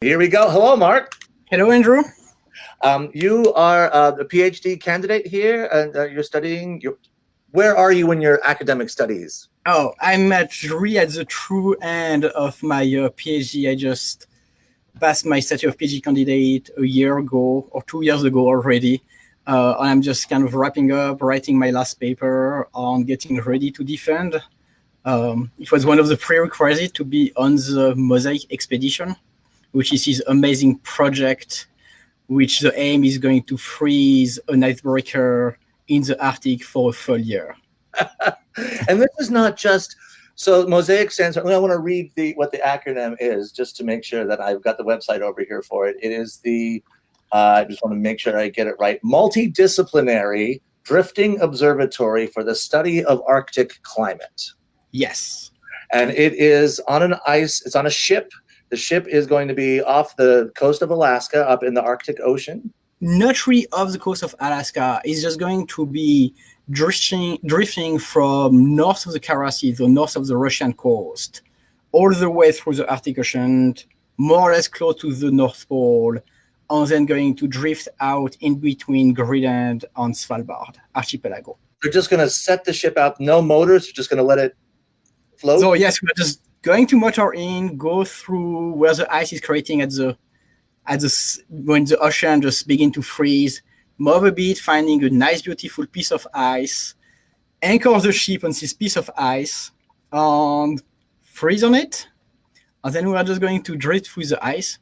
Here we go. Hello, Mark. Hello, Andrew. You are a PhD candidate here, and you're studying. Where are you in your academic studies? Oh, I'm really at the true end of my PhD. I just passed my status of PhD candidate a year ago or 2 years ago already. I'm just kind of wrapping up, writing my last paper on getting ready to defend. It was one of the prerequisites to be on the Mosaic expedition, which is this amazing project, which the aim is going to freeze an icebreaker in the Arctic for a full year. And this is not just so Mosaic stands for. I want to read what the acronym is just to make sure that I've got the website over here for it. It is the I just want to make sure I get it right. Multidisciplinary Drifting Observatory for the Study of Arctic Climate. Yes. And it is on an ice. It's on a ship. The ship is going to be off the coast of Alaska, up in the Arctic Ocean. Not really off the coast of Alaska. It's just going to be drifting from north of the Kara Sea, the north of the Russian coast, all the way through the Arctic Ocean, more or less close to the North Pole, and then going to drift out in between Greenland and Svalbard archipelago. They're just going to set the ship out, no motors, they're just going to let it float? So yes, we're just going to motor in, go through where the ice is creating when the ocean just begin to freeze, move a bit, finding a nice, beautiful piece of ice, anchor the ship on this piece of ice, and freeze on it. And then we are just going to drift through the ice.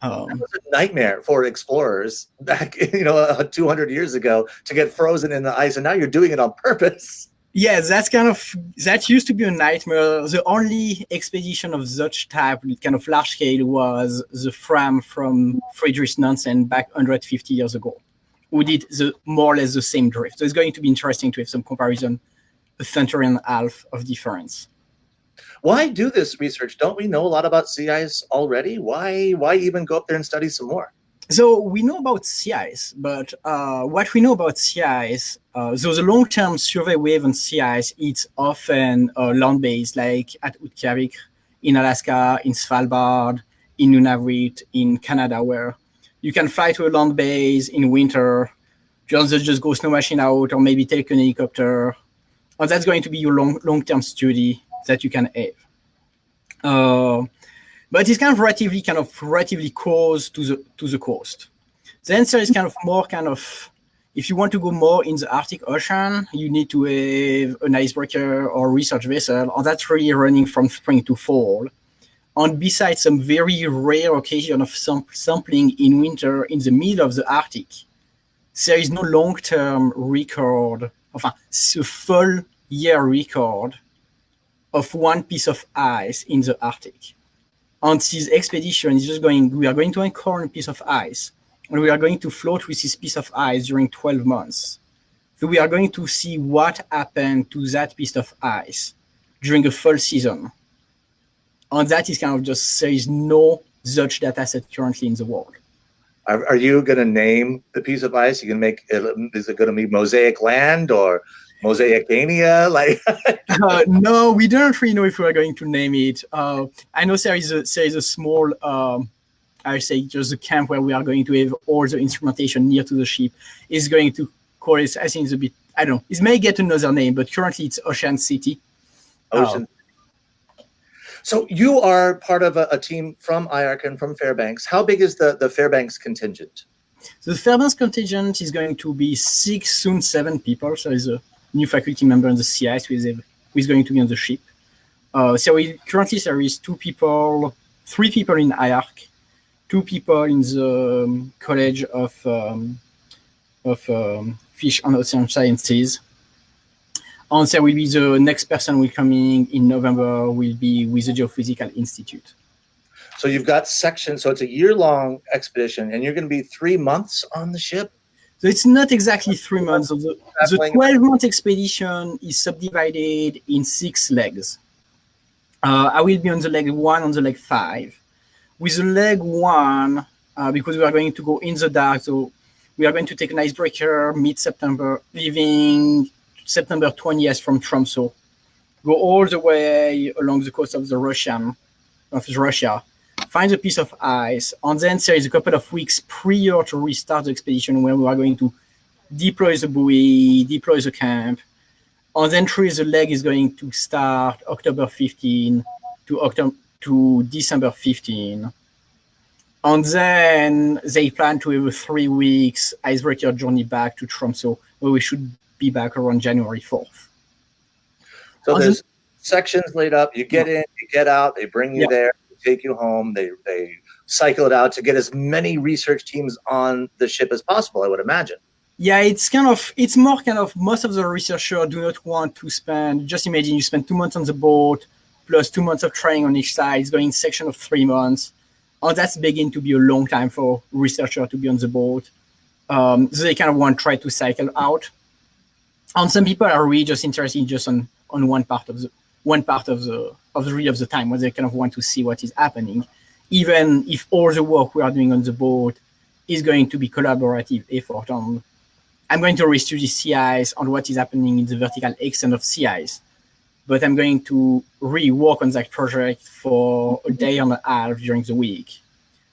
That was a nightmare for explorers back, 200 years ago to get frozen in the ice, and now you're doing it on purpose. Yeah, that used to be a nightmare. The only expedition of such type, kind of large scale, was the Fram from Friedrich Nansen back 150 years ago, who did more or less the same drift. So it's going to be interesting to have some comparison, a century and a half of difference. Why do this research? Don't we know a lot about sea ice already? Why even go up there and study some more? So we know about sea ice, but what we know about sea ice, so the long-term survey we have on sea ice, it's often land-based, like at Utqiagvik in Alaska, in Svalbard, in Nunavut, in Canada, where you can fly to a land base in winter, just go snow machine out, or maybe take an helicopter. And that's going to be your long-term study that you can have. But it's kind of relatively close to the coast. The answer is if you want to go more in the Arctic Ocean, you need to have an icebreaker or research vessel, and that's really running from spring to fall. And besides some very rare occasion of sampling in winter in the middle of the Arctic, there is no long-term record, a full year record of one piece of ice in the Arctic. On this expedition is we are going to anchor a piece of ice, and we are going to float with this piece of ice during 12 months. So we are going to see what happened to that piece of ice during a full season. And that is there is no such data set currently in the world. Are you going to name the piece of ice? You can make is it going to be Mosaic Land or Mosaicania? No, we don't really know if we are going to name it. I know there is a small, I say just a camp where we are going to have all the instrumentation near to the ship. Is going to call it, I think it's a bit, I don't know, it may get another name, but currently it's Ocean City. Ocean. So you are part of a team from IARC and from Fairbanks. How big is the Fairbanks contingent? So the Fairbanks contingent is going to be 6, soon 7 people. So there's a new faculty member on the CIS who is going to be on the ship. Currently there is 3 people in IARC, 2 people in the College of Fish and Ocean Sciences. And there will be the next person will coming in November will be with the Geophysical Institute. So you've got sections. So it's a year-long expedition, and you're going to be 3 months on the ship? So it's not exactly 3 months. The 12-month expedition is subdivided in 6 legs. I will be on the leg 1 and the leg 5. With the leg 1, because we are going to go in the dark, so we are going to take an icebreaker mid-September, leaving September 20th from Tromsø, go all the way along the coast of Russia, find a piece of ice, and then there is a couple of weeks prior to restart the expedition when we are going to deploy the buoy, deploy the camp, and then Trace the Leg is going to start October 15 to December 15. And then they plan to have a 3 weeks icebreaker journey back to Tromsø, where we should be back around January 4th. So there's sections laid up. You get in, you get out. They bring you there, they take you home. They cycle it out to get as many research teams on the ship as possible, I would imagine. Yeah, it's more kind of most of the researchers do not want to spend. Just imagine you spend 2 months on the boat plus 2 months of training on each side. It's going section of 3 months. And that's beginning to be a long time for researcher to be on the boat. So they kind of want to try to cycle out. And some people are really just interested just on one part of the time where they kind of want to see what is happening, even if all the work we are doing on the boat is going to be collaborative effort. I'm going to restudy sea ice on what is happening in the vertical extent of sea ice, but I'm going to really work on that project for a day and a half during the week.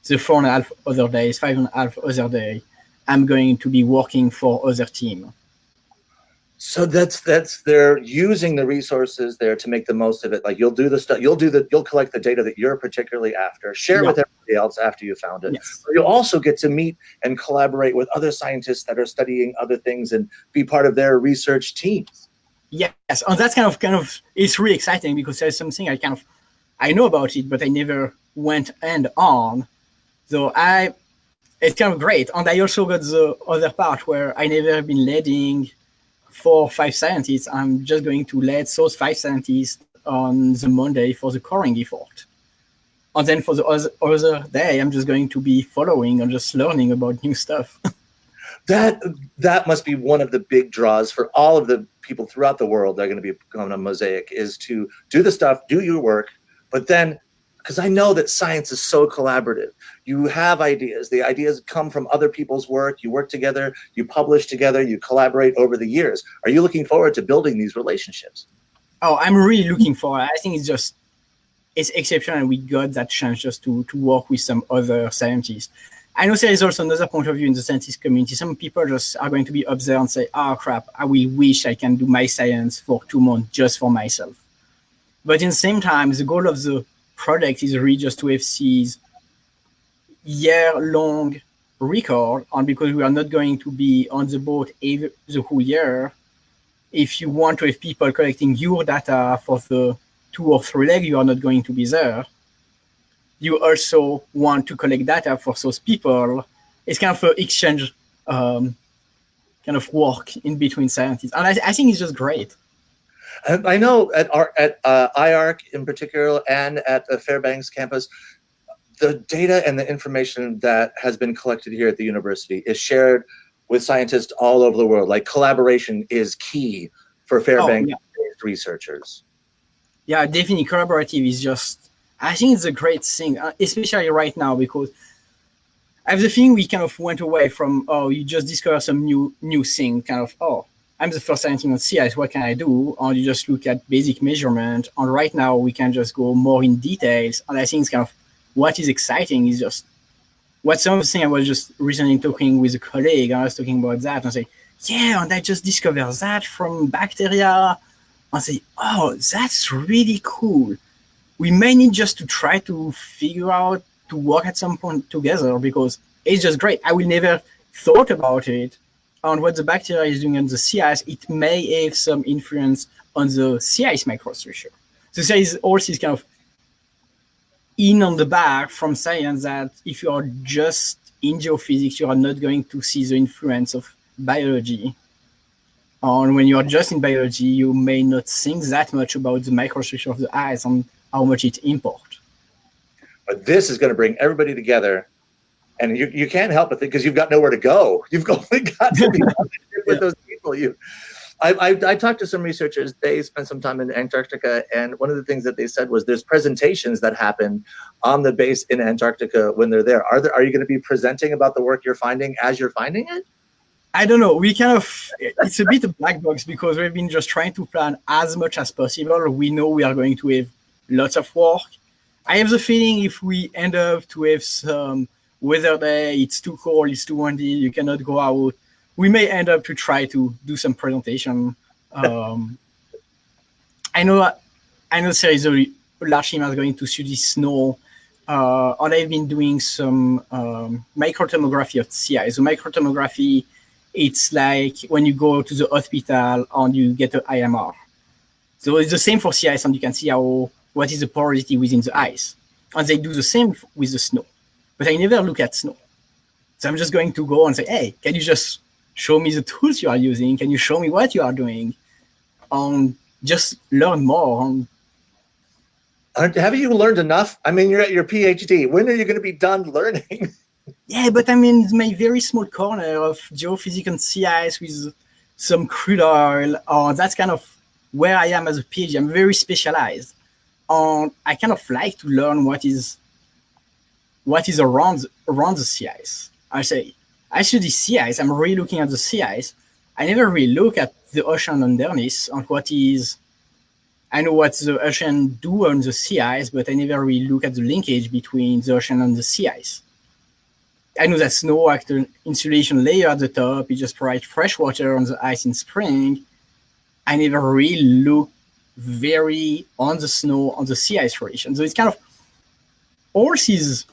The 4.5 other days, 5.5 other day, I'm going to be working for other team. So they're using the resources there to make the most of it. Like you'll do the stuff, you'll collect the data that you're particularly after, share it with everybody else after you found it. Yes. You'll also get to meet and collaborate with other scientists that are studying other things and be part of their research teams. Yes, and that's kind of it's really exciting because there's something I know about it, but I never went end on. So it's kind of great. And I also got the other part where I never have been leading 4 or 5 scientists. I'm just going to lead those 5 scientists on the Monday for the coring effort. And then for the other day, I'm just going to be following and just learning about new stuff. That must be one of the big draws for all of the people throughout the world that are going to be going on Mosaic, is to do the stuff, do your work, but then, because I know that science is so collaborative. You have ideas. The ideas come from other people's work. You work together. You publish together. You collaborate over the years. Are you looking forward to building these relationships? Oh, I'm really looking forward. I think it's exceptional. We got that chance just to work with some other scientists. I know there is also another point of view in the scientist community. Some people just are going to be up there and say, oh, crap, I will wish I can do my science for 2 months just for myself. But in the same time, the goal of the project is really just to have these year-long record, and because we are not going to be on the boat the whole year, if you want to have people collecting your data for the 2 or 3 legs, you are not going to be there. You also want to collect data for those people. It's kind of an exchange kind of work in between scientists. And I think it's just great. I know at IARC in particular and at the Fairbanks campus, the data and the information that has been collected here at the university is shared with scientists all over the world. Like collaboration is key for Fairbanks-based researchers. Yeah, definitely collaborative is just, I think it's a great thing, especially right now, because I have the feeling we kind of went away from, oh, you just discover some new thing, kind of, oh, I'm the first scientist on sea ice, what can I do? And you just look at basic measurement. And right now we can just go more in details. And I think it's kind of what is exciting is just what something I was just recently talking with a colleague, and I was talking about that and I say, yeah, and I just discovered that from bacteria. And I say, oh, that's really cool. We may need just to try to figure out to work at some point together because it's just great. I will never thought about it. On what the bacteria is doing on the sea ice, it may have some influence on the sea ice microstructure. So there is also this kind of in on the back from science that if you are just in geophysics, you are not going to see the influence of biology. And when you are just in biology, you may not think that much about the microstructure of the ice and how much it imports. But this is going to bring everybody together. And you can't help it because you've got nowhere to go. You've only got to be with those people. I talked to some researchers. They spent some time in Antarctica, and one of the things that they said was there's presentations that happen on the base in Antarctica when they're there. Are you going to be presenting about the work you're finding as you're finding it? I don't know. We kind of, it's a bit of black box because we've been just trying to plan as much as possible. We know we are going to have lots of work. I have the feeling if we end up to have some weather day, it's too cold, it's too windy, you cannot go out, we may end up to try to do some presentation. I know there is a large team that's going to study snow, and I've been doing some microthermography of sea ice. So microthermography, it's like when you go to the hospital and you get an IMR. So it's the same for sea ice, and you can see what is the porosity within the ice. And they do the same with the snow. But I never look at snow. So I'm just going to go and say, hey, can you just show me the tools you are using? Can you show me what you are doing? Just learn more. Have you learned enough? I mean, you're at your PhD. When are you going to be done learning? Yeah, but I'm in my very small corner of geophysics and sea ice with some crude oil. That's kind of where I am as a PhD. I'm very specialized. I kind of like to learn what is around the sea ice. I study sea ice. I'm really looking at the sea ice. I never really look at the ocean underneath and I know what the ocean do on the sea ice, but I never really look at the linkage between the ocean and the sea ice. I know that snow acts an insulation layer at the top. It just provides fresh water on the ice in spring. I never really look very on the snow, on the sea ice relation. So it's kind of all these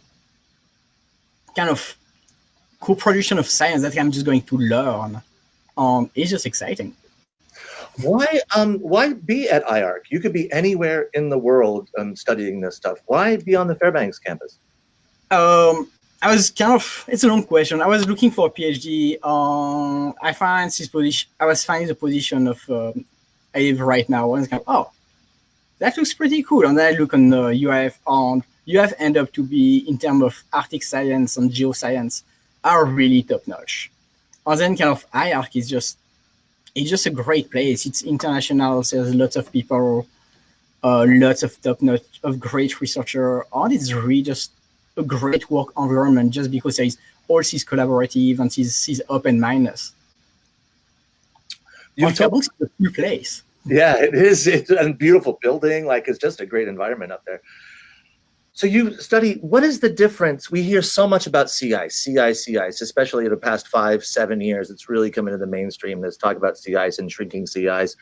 kind of co-production of science that I'm just going to learn. It's just exciting. Why be at IARC? You could be anywhere in the world studying this stuff. Why be on the Fairbanks campus? It's a long question. I was looking for a PhD. I was finding the position of I have right now. And it's that looks pretty cool. And then I look on UF, and UF end up to be, in terms of Arctic science and geoscience, are really top notch. And then IARC is just a great place. It's international. There's lots of people, lots of top notch, of great researcher, and it's really just a great work environment just because there is all this collaborative and this open mindedness. It's a new place. Yeah, it is. It's a beautiful building. It's just a great environment up there. So you study, what is the difference? We hear so much about sea ice, especially in the past 5-7 years. It's really come into the mainstream. There's talk about sea ice and shrinking sea ice.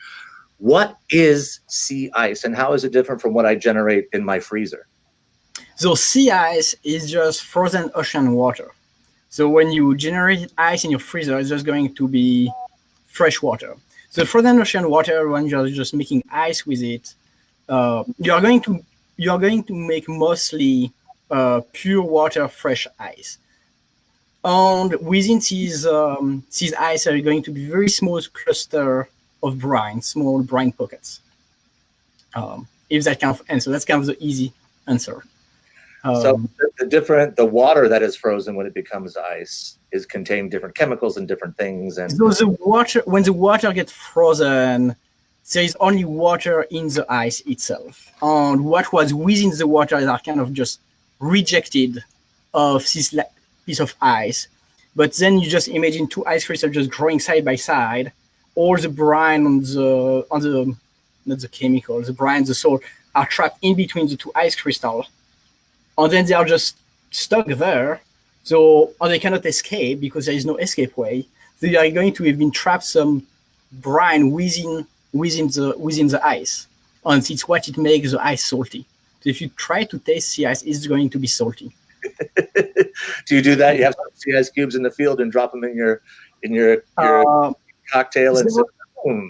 What is sea ice and how is it different from what I generate in my freezer? So sea ice is just frozen ocean water. So when you generate ice in your freezer, it's just going to be fresh water. So frozen ocean water, when you're just making ice with it, you are going to make mostly pure water, fresh ice. And within these ice are going to be very small cluster of brine, small brine pockets. If that kind of answer, that's kind of the easy answer. So the water that is frozen when it becomes ice is contain different chemicals and different things. And so when the water gets frozen, there is only water in the ice itself. And what was within the water are kind of just rejected of this piece of ice. But then you just imagine two ice crystals just growing side by side. All the brine on the not the chemical, the brine, the salt are trapped in between the two ice crystals. And then they are just stuck there. So they cannot escape because there is no escape way. They are going to have been trapped some brine within the ice. And it's what it makes the ice salty. So if you try to taste sea ice, it's going to be salty. Do you do that? You have some sea ice cubes in the field and drop them in your cocktail and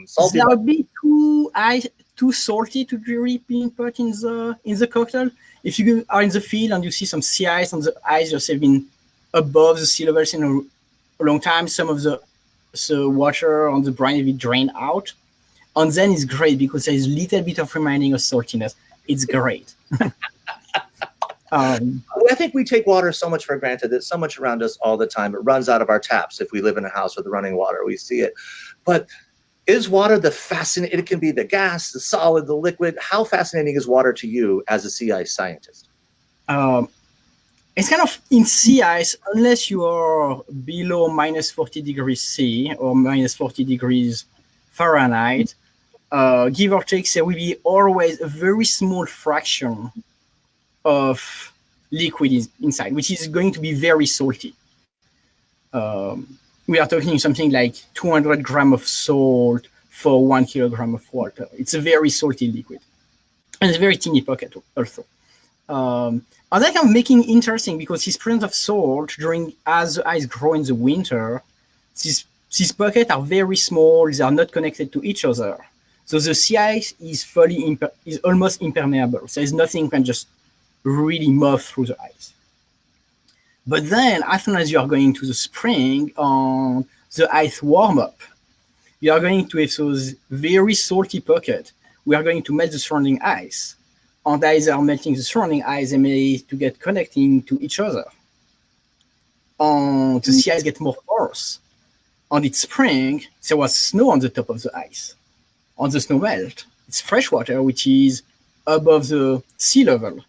salty. That would be too salty to be really put in the cocktail. If you are in the field and you see some sea ice and the ice just have been above the sea levels in a long time, some of the water on the brine will be drained out. And then it's great because there is a little bit of reminding of saltiness. It's great. I think we take water so much for granted. There's so much around us all the time. It runs out of our taps. If we live in a house with running water, we see it. But is water it can be the gas, the solid, the liquid. How fascinating is water to you as a sea ice scientist? It's kind of in sea ice, unless you are below minus 40 degrees C or minus 40 degrees Fahrenheit, give or take, there will be always a very small fraction of liquid inside, which is going to be very salty. We are talking something like 200 grams of salt for 1 kilogram of water. It's a very salty liquid. And it's a very teeny pocket also. And that kind of making interesting because this presence of salt as the ice grow in the winter, these pockets are very small, they are not connected to each other. So the sea ice is is almost impermeable. So there's nothing can just really move through the ice. But then, as soon as you are going to the spring, the ice warm up, you are going to have those very salty pockets. We are going to melt the surrounding ice. And as they are melting the surrounding ice, they may to get connecting to each other. And the sea ice gets more porous. And it's spring, there was snow on the top of the ice. On the snow melt, it's fresh water, which is above the sea level.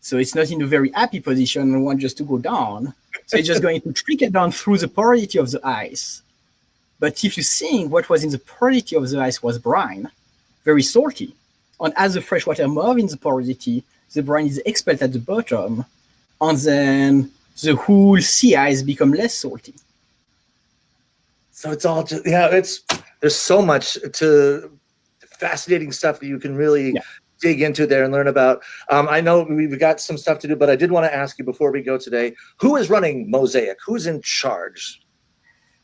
So it's not in a very happy position and want just to go down. So it's just going to trickle down through the porosity of the ice. But if you think what was in the porosity of the ice was brine, very salty. And as the fresh water moves in the porosity, the brine is expelled at the bottom, and then the whole sea ice become less salty. So it's all just, there's so much fascinating stuff that you can really dig into there and learn about. I know we've got some stuff to do, but I did want to ask you before we go today, who is running Mosaic? Who's in charge?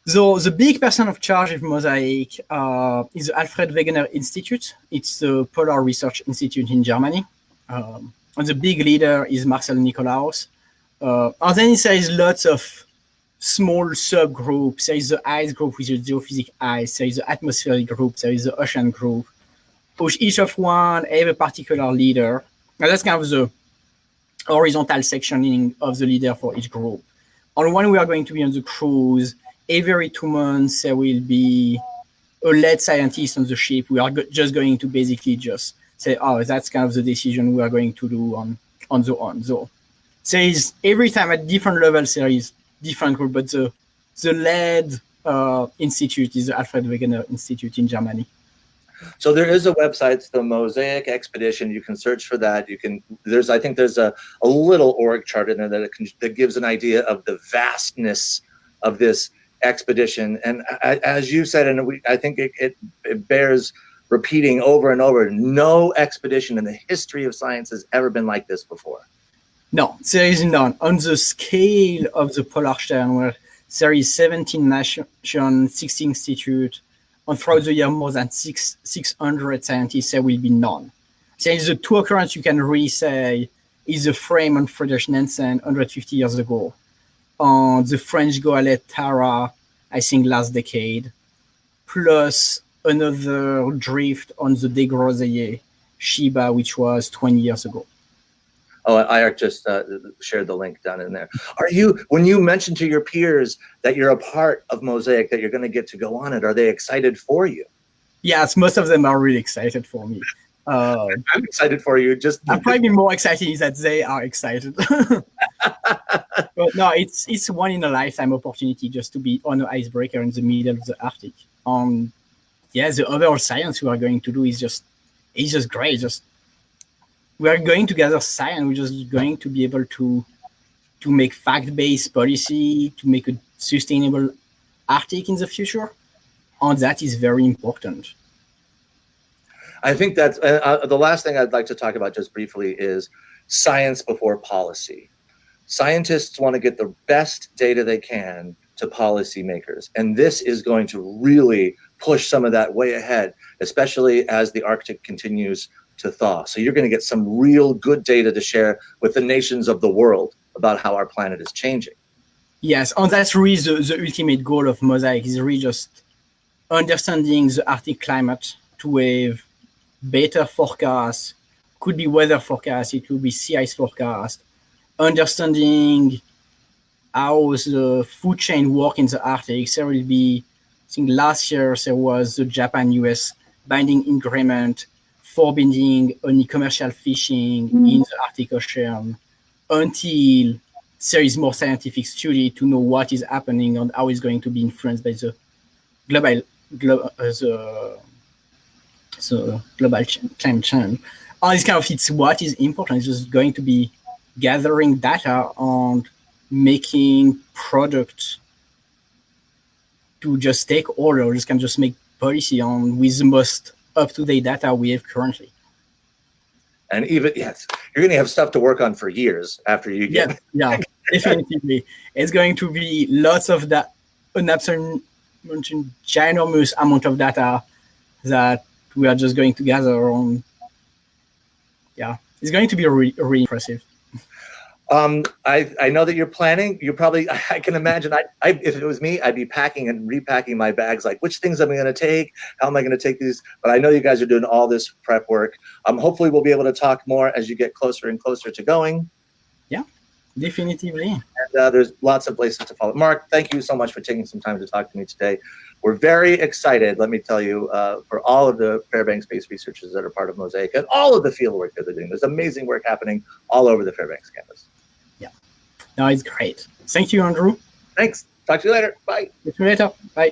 So the big person of charge of Mosaic is the Alfred Wegener Institute. It's the Polar Research Institute in Germany. And the big leader is Marcel Nikolaus. And then there is lots of small subgroups. There is the ice group, which is geophysics ice. There is the atmospheric group. There is the ocean group. Each of one have a particular leader. And that's kind of the horizontal sectioning of the leader for each group. And when we are going to be on the cruise, every 2 months there will be a lead scientist on the ship. We are just going to basically just say, oh, that's kind of the decision we are going to do on the on. So there is every time at different levels there is different group, but the lead institute is the Alfred Wegener Institute in Germany. So there is a website, it's the Mosaic Expedition. You can search for that. I think there's a little org chart in there that gives an idea of the vastness of this expedition. And as you said, and I think it bears repeating over and over, no expedition in the history of science has ever been like this before. No, there is none. On the scale of the Polarstern, where there is 17 nations, 16 institutes, and throughout the year more than 600 scientists, there will be none. There is the two occurrences you can really say is the frame on Friedrich Nansen 150 years ago, and the French goélette Tara, I think last decade, plus another drift on the De Groseilliers Shiba, which was 20 years ago. Oh, I just shared the link down in there. When you mentioned to your peers that you're a part of Mosaic, that you're going to get to go on it, are they excited for you? Yes, most of them are really excited for me. I'm excited for you. I'm probably more excited that they are excited. But no, it's one in a lifetime opportunity just to be on an icebreaker in the middle of the Arctic. The overall science we are going to do is just great. We are going to gather science. We're just going to be able to make fact-based policy, to make a sustainable Arctic in the future. And that is very important. I think that's the last thing I'd like to talk about just briefly is science before policy. Scientists want to get the best data they can to policymakers. And this is going to really push some of that way ahead, especially as the Arctic continues to thaw. So you're going to get some real good data to share with the nations of the world about how our planet is changing. Yes, and that's really the ultimate goal of Mosaic is really just understanding the Arctic climate to have better forecasts, could be weather forecast, it could be sea ice forecast, understanding how the food chain work in the Arctic. There will be, I think last year there was the Japan-US binding agreement forbidding any commercial fishing in the Arctic Ocean until there is more scientific study to know what is happening and how it's going to be influenced by the global climate change. it's kind of it's what is important. It's just going to be gathering data and making products to just take orders, can just make policy on with the most up-to-date data we have currently. And even, yes, you're going to have stuff to work on for years after you get. Yeah, definitively. It's going to be lots of that, an absolute ginormous amount of data that we are just going to gather on. Yeah, it's going to be really impressive. I know that you're planning. You're probably, I can imagine, if it was me, I'd be packing and repacking my bags, like which things am I going to take? How am I going to take these? But I know you guys are doing all this prep work. Hopefully we'll be able to talk more as you get closer and closer to going. Yeah, definitively. And there's lots of places to follow. Mark, thank you so much for taking some time to talk to me today. We're very excited, let me tell you, for all of the Fairbanks-based researchers that are part of Mosaic and all of the field work that they're doing. There's amazing work happening all over the Fairbanks campus. No, it's great. Thank you, Andrew. Thanks. Talk to you later. Bye. See you later. Bye.